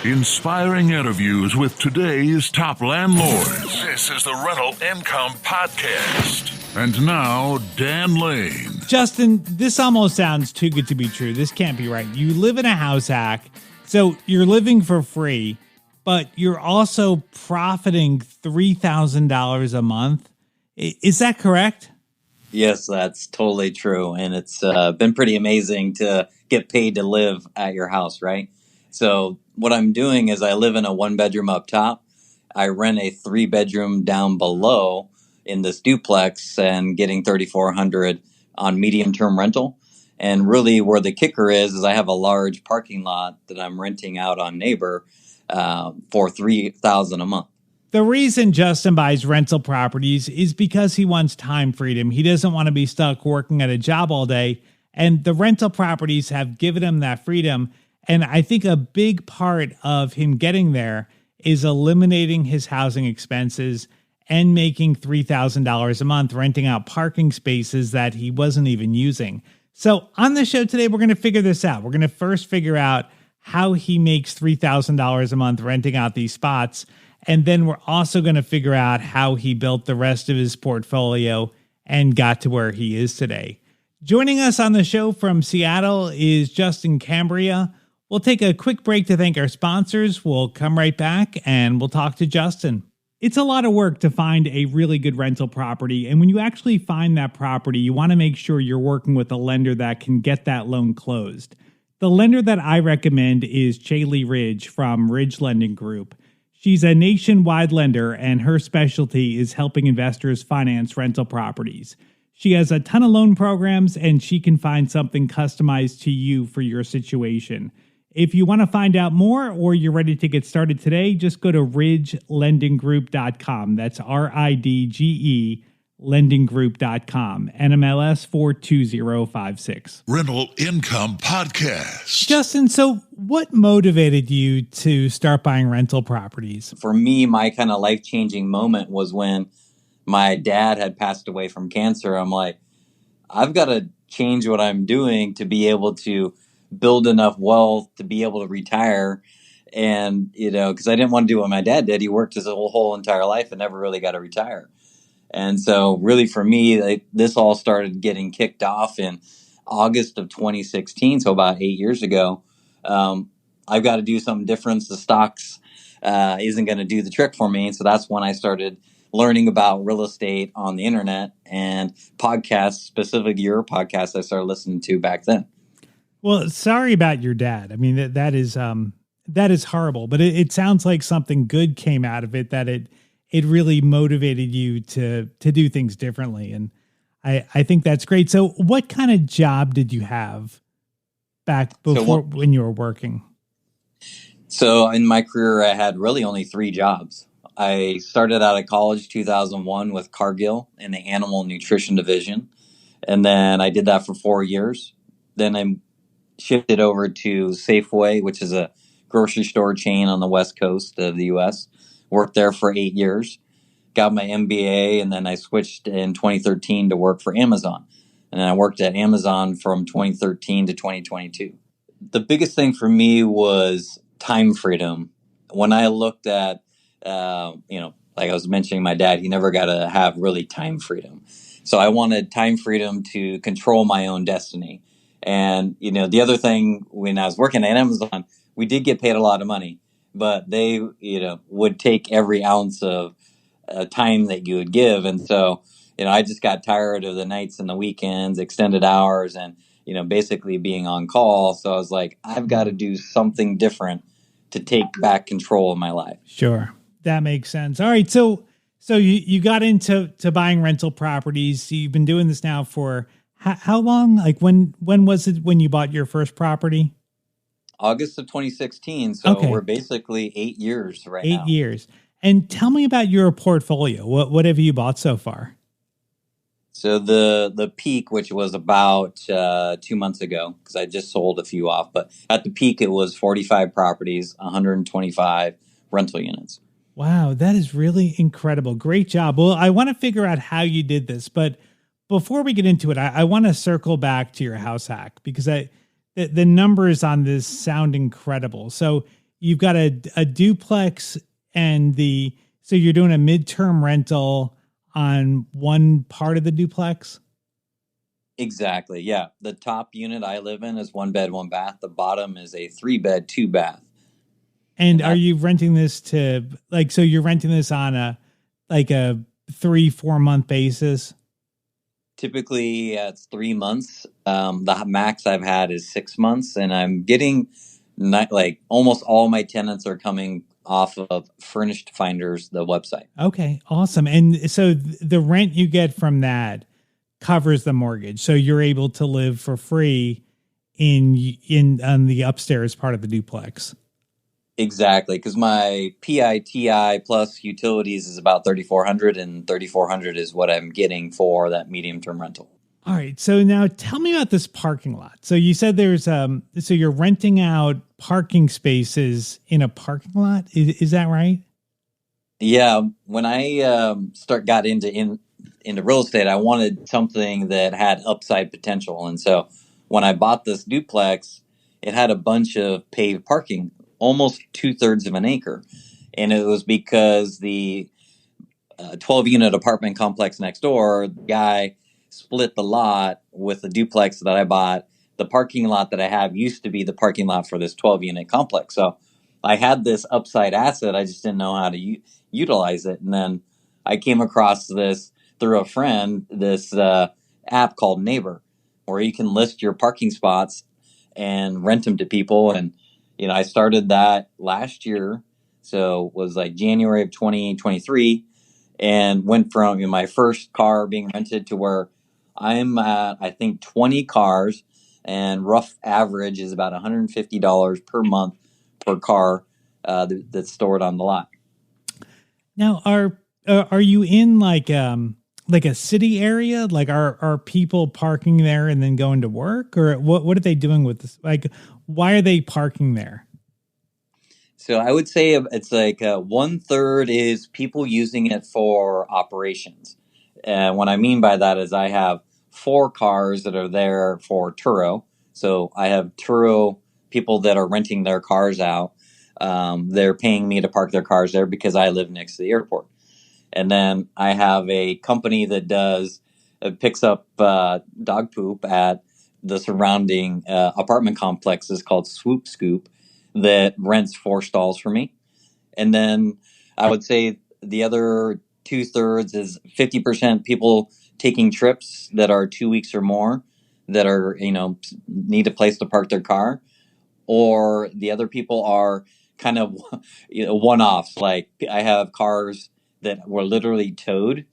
Inspiring interviews with today's top landlords. This is the Rental Income Podcast. And now, Dan Lane. Justin, this almost sounds too good to be true. This can't be right. You live in a house hack, so you're living for free, but you're also profiting $3,000 a month. Is that correct? Yes, that's totally true. And it's been pretty amazing to get paid to live at your house, right? So what I'm doing is I live in a 1-bedroom up top. I rent a 3-bedroom down below in this duplex and getting $3,400 on medium-term rental. And really where the kicker is I have a large parking lot that I'm renting out on Neighbor for $3,000 a month. The reason Justin buys rental properties is because he wants time freedom. He doesn't want to be stuck working at a job all day. And the rental properties have given him that freedom. And I think a big part of him getting there is eliminating his housing expenses and making $3,000 a month renting out parking spaces that he wasn't even using. So on the show today, we're going to figure this out. We're going to first figure out how he makes $3,000 a month renting out these spots. And then we're also going to figure out how he built the rest of his portfolio and got to where he is today. Joining us on the show from Seattle is Justin Cambra. We'll take a quick break to thank our sponsors. We'll come right back and we'll talk to Justin. It's a lot of work to find a really good rental property. And when you actually find that property, you want to make sure you're working with a lender that can get that loan closed. The lender that I recommend is Chaley Ridge from Ridge Lending Group. She's a nationwide lender, and her specialty is helping investors finance rental properties. She has a ton of loan programs, and she can find something customized to you for your situation. If you want to find out more or you're ready to get started today, just go to ridgelendinggroup.com. That's RIDGE lendinggroup.com. NMLS 42056. Rental Income Podcast. Justin, so what motivated you to start buying rental properties? For me, my kind of life-changing moment was when my dad had passed away from cancer. I'm like, I've got to change what I'm doing to be able to build enough wealth to be able to retire. And, because I didn't want to do what my dad did. He worked his whole entire life and never really got to retire. And so really for me, this all started getting kicked off in August of 2016. So about 8 years ago, I've got to do something different. The stocks isn't going to do the trick for me. So that's when I started learning about real estate on the internet and podcasts, specifically your podcast I started listening to back then. Well, sorry about your dad. I mean, that is horrible, but it sounds like something good came out of it, that it really motivated you to do things differently. And I think that's great. So what kind of job did you have back before when you were working? So in my career, I had really only 3 jobs. I started out of college 2001 with Cargill in the animal nutrition division. And then I did that for 4 years. Then I shifted over to Safeway, which is a grocery store chain on the West Coast of the U.S. Worked there for 8 years, got my MBA, and then I switched in 2013 to work for Amazon. And then I worked at Amazon from 2013 to 2022. The biggest thing for me was time freedom. When I looked at, like I was mentioning my dad, he never got to have really time freedom. So I wanted time freedom to control my own destiny. And, the other thing, when I was working at Amazon, we did get paid a lot of money, but they, would take every ounce of time that you would give. And so, I just got tired of the nights and the weekends, extended hours, and, basically being on call. So I was like, I've got to do something different to take back control of my life. Sure. That makes sense. All right. So you got into buying rental properties. You've been doing this now for how long? Like when was it when you bought your first property? August of 2016. So We're basically 8 years right now. 8 years. And tell me about your portfolio. What have you bought so far? So the peak, which was about 2 months ago, because I just sold a few off, but at the peak it was 45 properties, 125 rental units. Wow, that is really incredible. Great job. Well, I want to figure out how you did this, but before we get into it, I want to circle back to your house hack because the numbers on this sound incredible. So you've got a duplex so you're doing a midterm rental on one part of the duplex. Exactly. Yeah. The top unit I live in is 1 bed, 1 bath. The bottom is a 3 bed, 2 bath. And And are that you renting this so you're renting this on a 3-4 month basis? typically it's 3 months. The max I've had is 6 months, and I'm getting like almost all my tenants are coming off of Furnished Finders, the website. Okay, awesome. And so the rent you get from that covers the mortgage. So you're able to live for free in on the upstairs part of the duplex. Exactly, because my PITI plus utilities is about 3,400, and 3,400 is what I'm getting for that medium term rental. All right. So now tell me about this parking lot. So you said so you're renting out parking spaces in a parking lot. Is that right? Yeah, when I got into real estate, I wanted something that had upside potential, and so when I bought this duplex, it had a bunch of paved parking, almost 2/3 of an acre, and it was because the 12-unit apartment complex next door, the guy split the lot with the duplex that I bought. The parking lot that I have used to be the parking lot for this 12-unit complex. So I had this upside asset. I just didn't know how to utilize it. And then I came across this through a friend, this app called Neighbor, where you can list your parking spots and rent them to people. And, I started that last year. So it was like January of 2023, and went from my first car being rented to where I'm at, I think, 20 cars, and rough average is about $150 per month per car that's stored on the lot. Now are you in like a city area? Like are people parking there and then going to work, or what are they doing with this? Like why are they parking there? So I would say it's like 1/3 is people using it for operations. And what I mean by that is I have 4 cars that are there for Turo. So I have Turo people that are renting their cars out. They're paying me to park their cars there because I live next to the airport. And then I have a company that picks up dog poop at the surrounding apartment complexes called Swoop Scoop, that rents 4 stalls for me. And then I would say the other 2/3 is 50% people taking trips that are 2 weeks or more, that are, need a place to park their car. Or the other people are kind of one-offs. Like I have cars that were literally towed,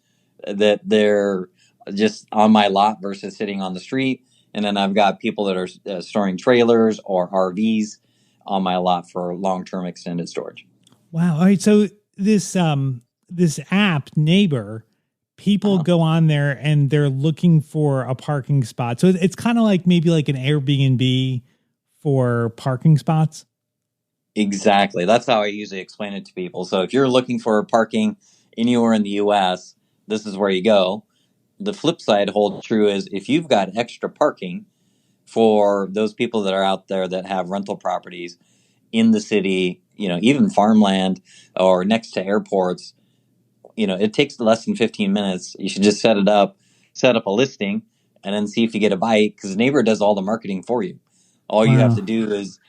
that they're just on my lot versus sitting on the street. And then I've got people that are storing trailers or RVs on my lot for long-term extended storage. Wow. All right. So this app Neighbor, people go on there and they're looking for a parking spot. So it's kind of like maybe like an Airbnb for parking spots. Exactly. That's how I usually explain it to people. So if you're looking for parking anywhere in the US, this is where you go. The flip side holds true is if you've got extra parking for those people that are out there that have rental properties in the city, even farmland or next to airports, it takes less than 15 minutes. You should just set up a listing, and then see if you get a bite, because Neighbor does all the marketing for you. All you have to do is,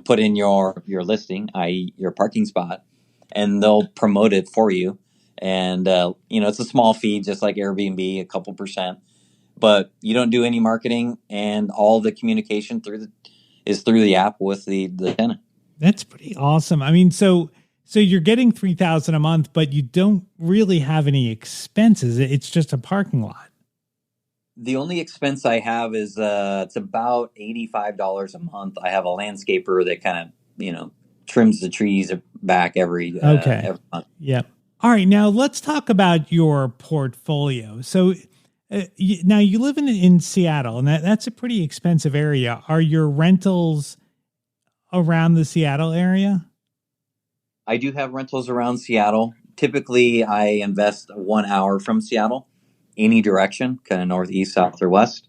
put in your listing, i.e. your parking spot, and they'll promote it for you. And, it's a small fee, just like Airbnb, a couple percent, but you don't do any marketing, and all the communication is through the app with the tenant. That's pretty awesome. I mean, so you're getting $3,000 a month, but you don't really have any expenses. It's just a parking lot. The only expense I have is it's about $85 a month. I have a landscaper that kind of trims the trees back every month. Yep. All right. Now let's talk about your portfolio. So now you live in Seattle, and that's a pretty expensive area. Are your rentals around the Seattle area? I do have rentals around Seattle. Typically, I invest 1 hour from Seattle, any direction, kind of northeast, south, or west.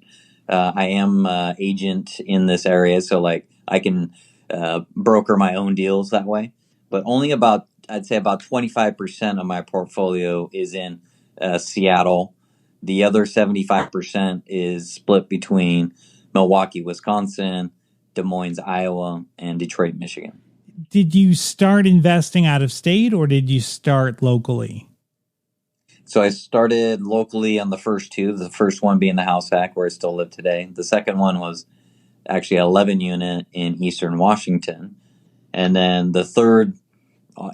I am agent in this area, so like I can broker my own deals that way. But only I'd say about 25% of my portfolio is in Seattle. The other 75% is split between Milwaukee, Wisconsin, Des Moines, Iowa, and Detroit, Michigan. Did you start investing out of state or did you start locally? So I started locally on the first two, the first one being the house hack where I still live today. The second one was actually 11 unit in Eastern Washington. And then the third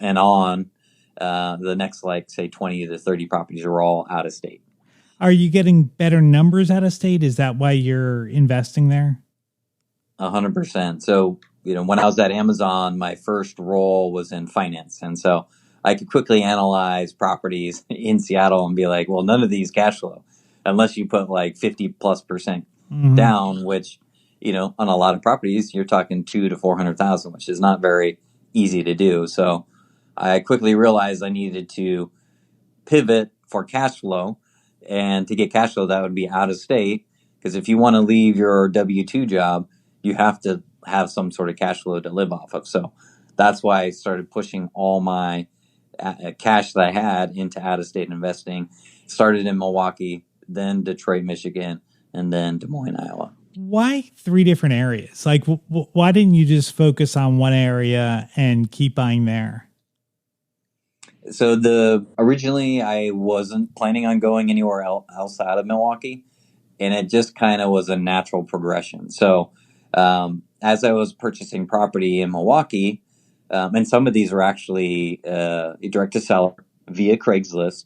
and on, the next, like, say, 20 to 30 properties are all out of state. Are you getting better numbers out of state? Is that why you're investing there? 100%. So, when I was at Amazon, my first role was in finance. And so I could quickly analyze properties in Seattle and be like, well, none of these cash flow unless you put like 50+% down, which, on a lot of properties, you're talking 200 to 400,000, which is not very easy to do. So I quickly realized I needed to pivot for cash flow, and to get cash flow that would be out of state. Because if you want to leave your W-2 job, you have to have some sort of cash flow to live off of. So that's why I started pushing all my cash that I had into out-of-state investing. Started in Milwaukee, then Detroit, Michigan, and then Des Moines, Iowa. Why 3 different areas? Like, why didn't you just focus on one area and keep buying there? So originally I wasn't planning on going anywhere else out of Milwaukee, and it just kind of was a natural progression. So as I was purchasing property in Milwaukee, and some of these were actually direct to seller via Craigslist,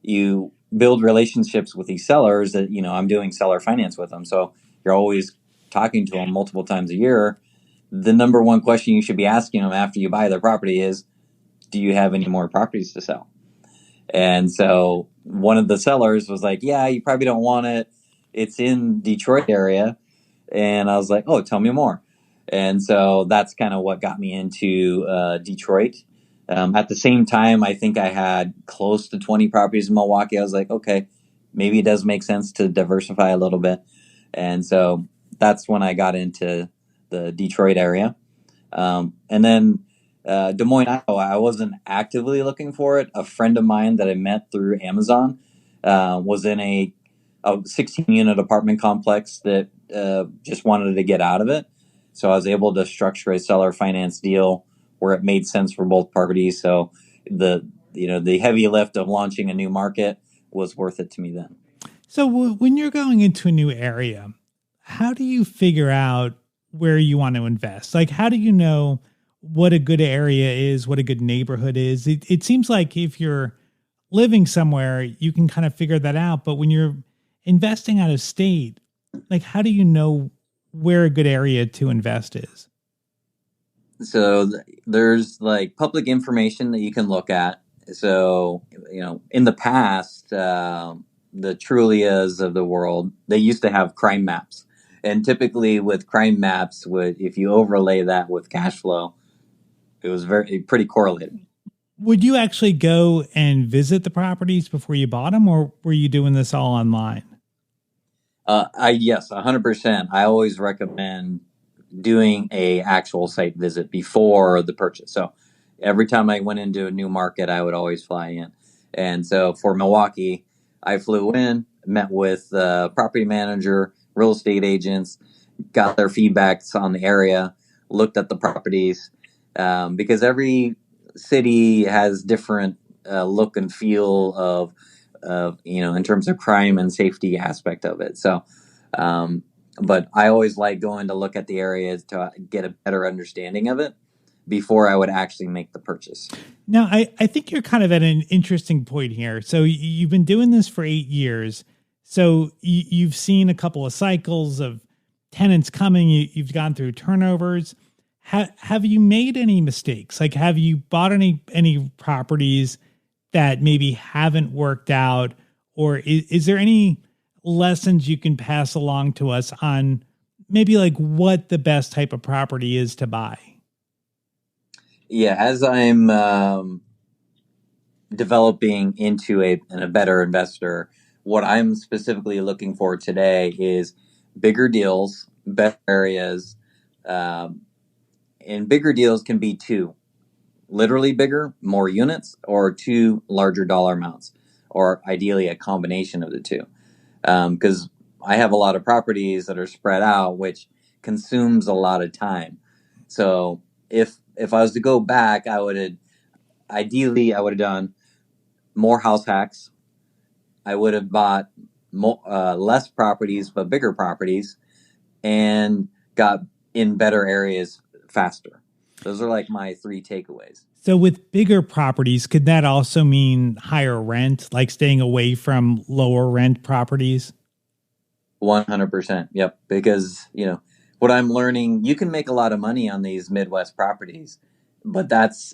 you build relationships with these sellers that, I'm doing seller finance with them. So you're always talking to them multiple times a year. The number one question you should be asking them after you buy their property is, do you have any more properties to sell? And so one of the sellers was like, yeah, you probably don't want it. It's in Detroit area. And I was like, oh, tell me more. And so that's kind of what got me into Detroit. At the same time, I think I had close to 20 properties in Milwaukee. I was like, okay, maybe it does make sense to diversify a little bit. And so that's when I got into the Detroit area. And then Des Moines, Iowa, I wasn't actively looking for it. A friend of mine that I met through Amazon was in a 16-unit apartment complex that just wanted to get out of it. So I was able to structure a seller finance deal where it made sense for both parties. So the heavy lift of launching a new market was worth it to me then. So when you're going into a new area, how do you figure out where you want to invest? Like, how do you know what a good area is, what a good neighborhood is? It seems like if you're living somewhere, you can kind of figure that out. But when you're investing out of state, like, how do you know where a good area to invest is? So there's like public information that you can look at. So, in the past, the Trulias of the world, they used to have crime maps. And typically with crime maps, if you overlay that with cash flow, it was pretty correlated. Would you actually go and visit the properties before you bought them, or were you doing this all online? Yes, 100%. I always recommend doing a actual site visit before the purchase. So every time I went into a new market, I would always fly in. And so for Milwaukee, I flew in, met with the property manager, real estate agents, got their feedbacks on the area, looked at the properties, because every city has different look and feel of in terms of crime and safety aspect of it. So, but I always like going to look at the areas to get a better understanding of it before I would actually make the purchase. Now, I think you're kind of at an interesting point here. So you've been doing this for 8 years. So you've seen a couple of cycles of tenants coming. You've gone through turnovers. Have you made any mistakes? Like, have you bought any properties that maybe haven't worked out? Or is there any lessons you can pass along to us on maybe like what the best type of property is to buy? Yeah, as I'm developing into a better investor, what I'm specifically looking for today is bigger deals, better areas, and bigger deals can be two, literally bigger, more units, or two larger dollar amounts, or ideally a combination of the two. Because I have a lot of properties that are spread out, which consumes a lot of time. So if I was to go back, I would have done more house hacks. I would have bought less properties but bigger properties, and got in better areas faster. Those are like my three takeaways. So with bigger properties, could that also mean higher rent, like staying away from lower rent properties? 100%. Yep. Because, what I'm learning, you can make a lot of money on these Midwest properties, but that's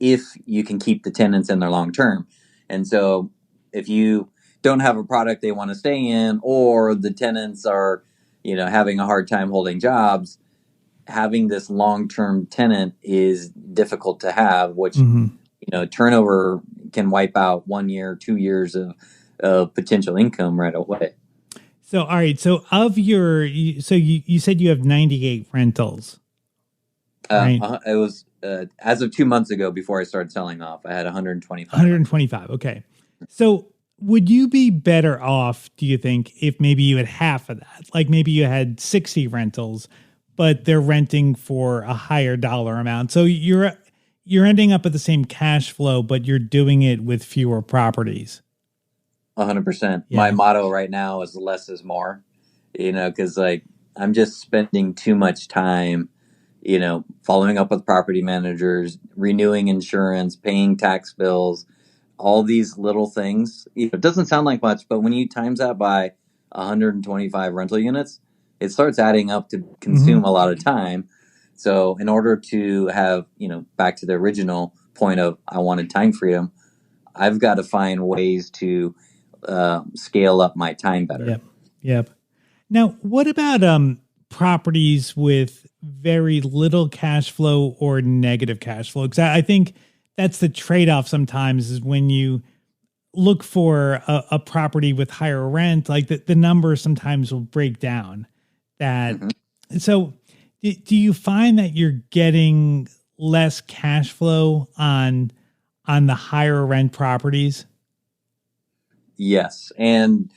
if you can keep the tenants in there long term. And so if you don't have a product they want to stay in, or the tenants are, having a hard time holding jobs, having this long-term tenant is difficult to have, which, turnover can wipe out 1 year, 2 years of potential income right away. So, all right. So you said you have 98 rentals, right? It was, as of 2 months ago, before I started selling off, I had 125. 125. Okay. So would you be better off, do you think, if maybe you had half of that? Like maybe you had 60 rentals, but they're renting for a higher dollar amount. So you're ending up with the same cash flow, but you're doing it with fewer properties. 100%. Yeah. My motto right now is less is more, because I'm just spending too much time, following up with property managers, renewing insurance, paying tax bills, all these little things. It doesn't sound like much, but when you times that by 125 rental units, it starts adding up to consume a lot of time. So in order to have, back to the original point of I wanted time freedom, I've got to find ways to scale up my time better. Yep. Now, what about properties with very little cash flow or negative cash flow? Because I think that's the trade-off sometimes, is when you look for a property with higher rent, like the numbers sometimes will break down. So do you find that you're getting less cash flow on the higher rent properties? Yes. And,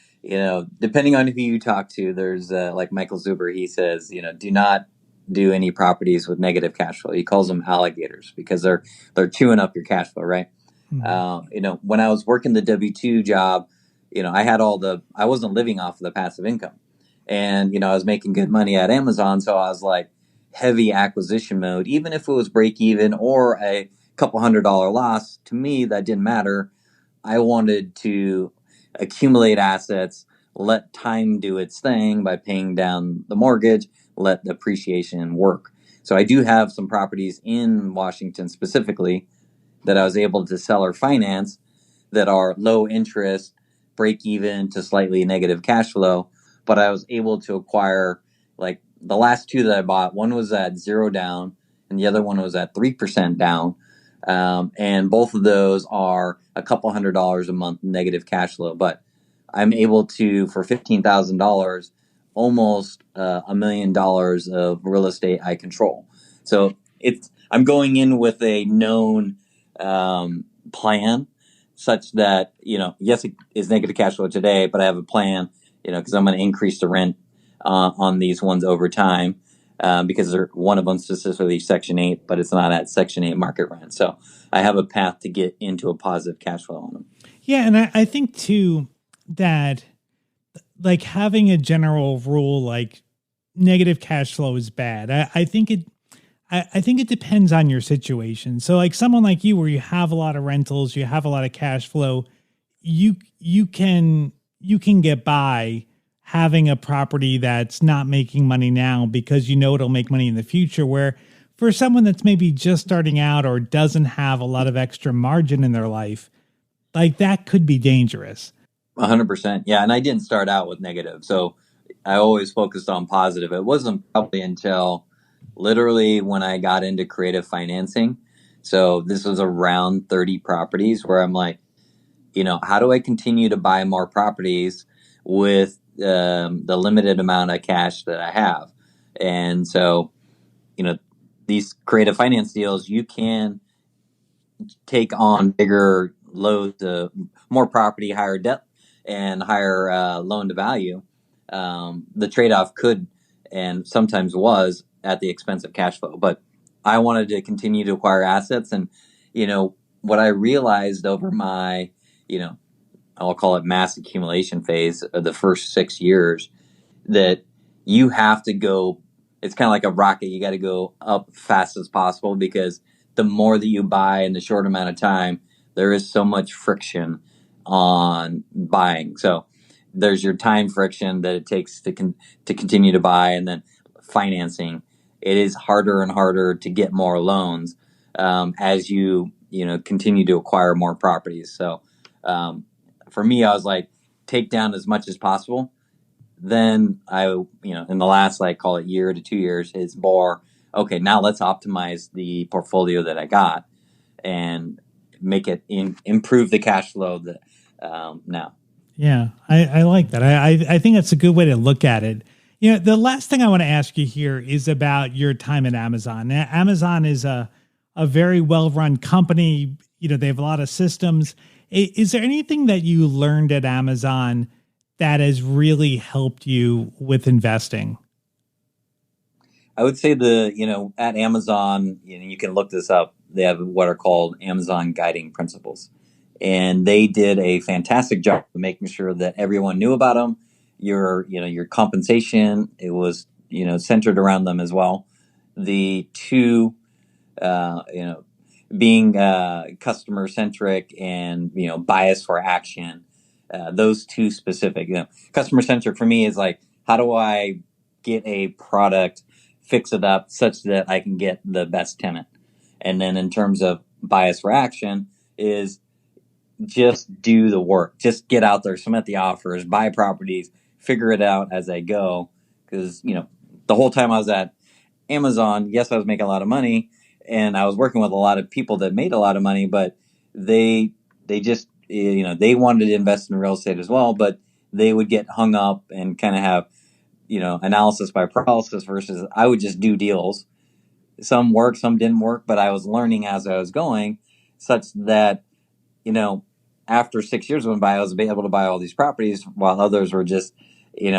depending on who you talk to, there's like Michael Zuber, he says, do not do any properties with negative cash flow. He calls them alligators because they're chewing up your cash flow, right? When I was working the W-2 job, I wasn't living off of the passive income. And, I was making good money at Amazon. So I was like heavy acquisition mode, even if it was break even or a couple $100 loss. To me, that didn't matter. I wanted to accumulate assets, let time do its thing by paying down the mortgage, let the appreciation work. So I do have some properties in Washington specifically that I was able to sell or finance that are low interest, break even to slightly negative cash flow. But I was able to acquire, like the last two that I bought, one was at 0 down and the other one was at 3% down. And both of those are a couple $100 a month negative cash flow. But I'm able to, for $15,000, almost $1 million of real estate I control. So I'm going in with a known plan, such that, yes, it is negative cash flow today, but I have a plan, because I'm going to increase the rent on these ones over time. Because one of them specifically Section 8, but it's not at Section 8 market rent. So I have a path to get into a positive cash flow on them. Yeah, and I think, too, that like having a general rule like negative cash flow is bad. I think it depends on your situation. So like someone like you, where you have a lot of rentals, you have a lot of cash flow, you can get by having a property that's not making money now because it'll make money in the future. Where for someone that's maybe just starting out or doesn't have a lot of extra margin in their life, like that could be dangerous. 100%. Yeah. And I didn't start out with negative. So I always focused on positive. It wasn't probably until literally when I got into creative financing. So this was around 30 properties where I'm like, how do I continue to buy more properties with the limited amount of cash that I have? And so, these creative finance deals, you can take on bigger loads, more property, higher debt, and higher loan to value. The trade off could and sometimes was at the expense of cash flow. But I wanted to continue to acquire assets. And, what I realized over my, I'll call it mass accumulation phase of the first 6 years, that you have to go, it's kind of like a rocket. You got to go up fast as possible, because the more that you buy in the short amount of time, there is so much friction on buying. So there's your time friction that it takes to continue to buy, and then financing. It is harder and harder to get more loans as you continue to acquire more properties. So for me, I was like, take down as much as possible. Then in the last, call it year to 2 years, is more, okay, now let's optimize the portfolio that I got and make it improve the cash flow that now. Yeah, I like that. I think that's a good way to look at it. The last thing I want to ask you here is about your time at Amazon. Now, Amazon is a very well-run company. They have a lot of systems. Is there anything that you learned at Amazon that has really helped you with investing? I would say at Amazon, you can look this up. They have what are called Amazon guiding principles, and they did a fantastic job of making sure that everyone knew about them. Your compensation, it was, centered around them as well. The two, being customer centric and, bias for action. Those two specific, customer centric for me is like, how do I get a product, fix it up such that I can get the best tenant? And then in terms of bias for action is just do the work, just get out there, submit the offers, buy properties, figure it out as I go. Because, the whole time I was at Amazon, yes, I was making a lot of money and I was working with a lot of people that made a lot of money, but they just, they wanted to invest in real estate as well, but they would get hung up and kind of have, analysis by paralysis, versus I would just do deals. Some worked, some didn't work, but I was learning as I was going, such that, after 6 years went by, I was able to buy all these properties while others were just,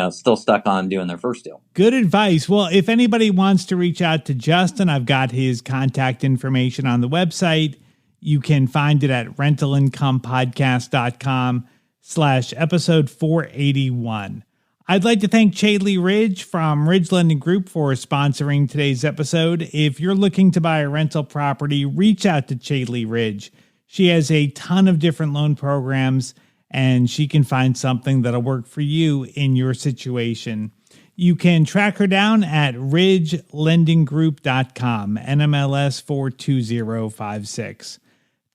still stuck on doing their first deal. Good advice. Well, if anybody wants to reach out to Justin, I've got his contact information on the website. You can find it at rentalincomepodcast.com/episode 481. I'd like to thank Chaley Ridge from Ridge Lending Group for sponsoring today's episode. If you're looking to buy a rental property, reach out to Chaley Ridge. She has a ton of different loan programs, and she can find something that'll work for you in your situation. You can track her down at ridgelendinggroup.com, NMLS 42056.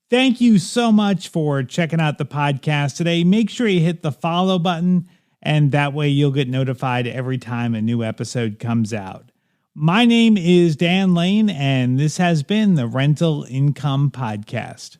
Thank you so much for checking out the podcast today. Make sure you hit the follow button, and that way you'll get notified every time a new episode comes out. My name is Dan Lane, and this has been the Rental Income Podcast.